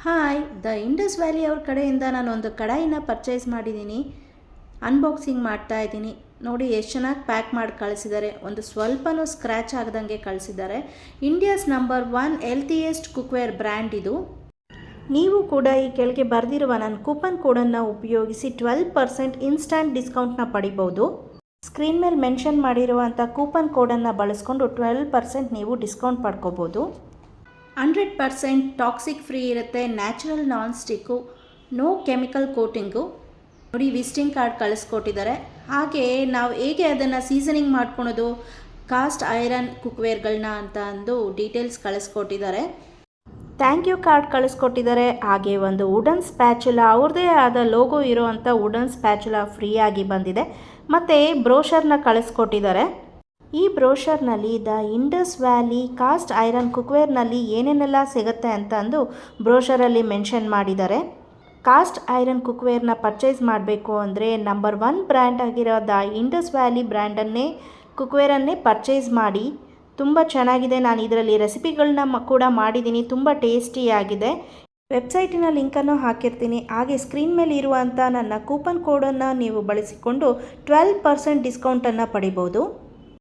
Hi, the Indus valley ಅವ್ರ ಕಡೆಯಿಂದ ನಾನೊಂದು ಕಡಾಯಿನ ಪರ್ಚೇಸ್ ಮಾಡಿದ್ದೀನಿ. ಅನ್ಬಾಕ್ಸಿಂಗ್ ಮಾಡ್ತಾ ಇದ್ದೀನಿ. ನೋಡಿ ಎಷ್ಟು ಚೆನ್ನಾಗಿ ಪ್ಯಾಕ್ ಮಾಡಿ ಕಳಿಸಿದ್ದಾರೆ. ಒಂದು ಸ್ವಲ್ಪನೂ ಸ್ಕ್ರ್ಯಾಚ್ ಆಗದಂಗೆ ಕಳಿಸಿದ್ದಾರೆ. ಇಂಡಿಯಾಸ್ ನಂಬರ್ 1 ಹೆಲ್ತಿಯೆಸ್ಟ್ ಕುಕ್ವೇರ್ ಬ್ರ್ಯಾಂಡ್ ಇದು. ನೀವು ಕೂಡ ಈ ಕೆಳಗೆ ಬರೆದಿರುವ ನನ್ನ ಕೂಪನ್ ಕೋಡನ್ನು ಉಪಯೋಗಿಸಿ 12% ಇನ್ಸ್ಟಂಟ್ ಡಿಸ್ಕೌಂಟ್ನ ಪಡಿಬೋದು. ಸ್ಕ್ರೀನ್ ಮೇಲೆ ಮೆನ್ಷನ್ ಮಾಡಿರುವಂಥ ಕೂಪನ್ ಕೋಡನ್ನು ಬಳಸ್ಕೊಂಡು 12% ನೀವು ಡಿಸ್ಕೌಂಟ್ ಪಡ್ಕೋಬೋದು. 100% ಟಾಕ್ಸಿಕ್ ಫ್ರೀ ಇರುತ್ತೆ. ನ್ಯಾಚುರಲ್ ನಾನ್ ಸ್ಟಿಕ್ಕು, ನೋ ಕೆಮಿಕಲ್ ಕೋಟಿಂಗು. ನೋಡಿ ವಿಸಿಟಿಂಗ್ ಕಾರ್ಡ್ ಕಳಿಸ್ಕೊಟ್ಟಿದ್ದಾರೆ. ಹಾಗೆ ನಾವು ಹೇಗೆ ಅದನ್ನು ಸೀಸನಿಂಗ್ ಮಾಡ್ಕೊಳೋದು, ಕಾಸ್ಟ್ ಐರನ್ ಕುಕ್ವೇರ್ಗಳನ್ನ ಅಂತ ಅಂದು ಡೀಟೇಲ್ಸ್ ಕಳಿಸ್ಕೊಟ್ಟಿದ್ದಾರೆ. ಥ್ಯಾಂಕ್ ಯು ಕಾರ್ಡ್ ಕಳಿಸ್ಕೊಟ್ಟಿದ್ದಾರೆ. ಹಾಗೆ ಒಂದು ವುಡನ್ ಸ್ಪ್ಯಾಚುಲಾ, ಅವ್ರದ್ದೇ ಆದ ಲೋಗೋ ಇರೋವಂಥ ವುಡನ್ ಸ್ಪ್ಯಾಚುಲಾ ಫ್ರೀಯಾಗಿ ಬಂದಿದೆ. ಮತ್ತು ಬ್ರೋಷರ್ನ ಕಳಿಸ್ಕೊಟ್ಟಿದ್ದಾರೆ. ಈ ಬ್ರೋಷರ್ನಲ್ಲಿ the Indus Valley cast iron ಕುಕ್ವೇರ್ನಲ್ಲಿ ಏನೇನೆಲ್ಲ ಸಿಗುತ್ತೆ ಅಂತ ಅಂದು ಬ್ರೋಷರಲ್ಲಿ ಮೆನ್ಷನ್ ಮಾಡಿದ್ದಾರೆ. ಕಾಸ್ಟ್ ಐರನ್ ಕುಕ್ವೇರ್ನ ಪರ್ಚೇಸ್ ಮಾಡಬೇಕು ಅಂದರೆ ನಂಬರ್ 1 ಬ್ರ್ಯಾಂಡ್ ಆಗಿರೋ ದ ಇಂಡಸ್ ವ್ಯಾಲಿ ಬ್ರ್ಯಾಂಡನ್ನೇ ಕುಕ್ವೇರನ್ನೇ ಪರ್ಚೇಸ್ ಮಾಡಿ. ತುಂಬ ಚೆನ್ನಾಗಿದೆ. ನಾನು ಇದರಲ್ಲಿ ರೆಸಿಪಿಗಳನ್ನ ಕೂಡ ಮಾಡಿದ್ದೀನಿ. ತುಂಬ ಟೇಸ್ಟಿಯಾಗಿದೆ. ವೆಬ್ಸೈಟಿನ ಲಿಂಕನ್ನು ಹಾಕಿರ್ತೀನಿ. ಹಾಗೆ ಸ್ಕ್ರೀನ್ ಮೇಲೆ ಇರುವಂಥ ನನ್ನ ಕೂಪನ್ ಕೋಡನ್ನು ನೀವು ಬಳಸಿಕೊಂಡು 12% ಡಿಸ್ಕೌಂಟನ್ನು ಪಡಿಬೋದು.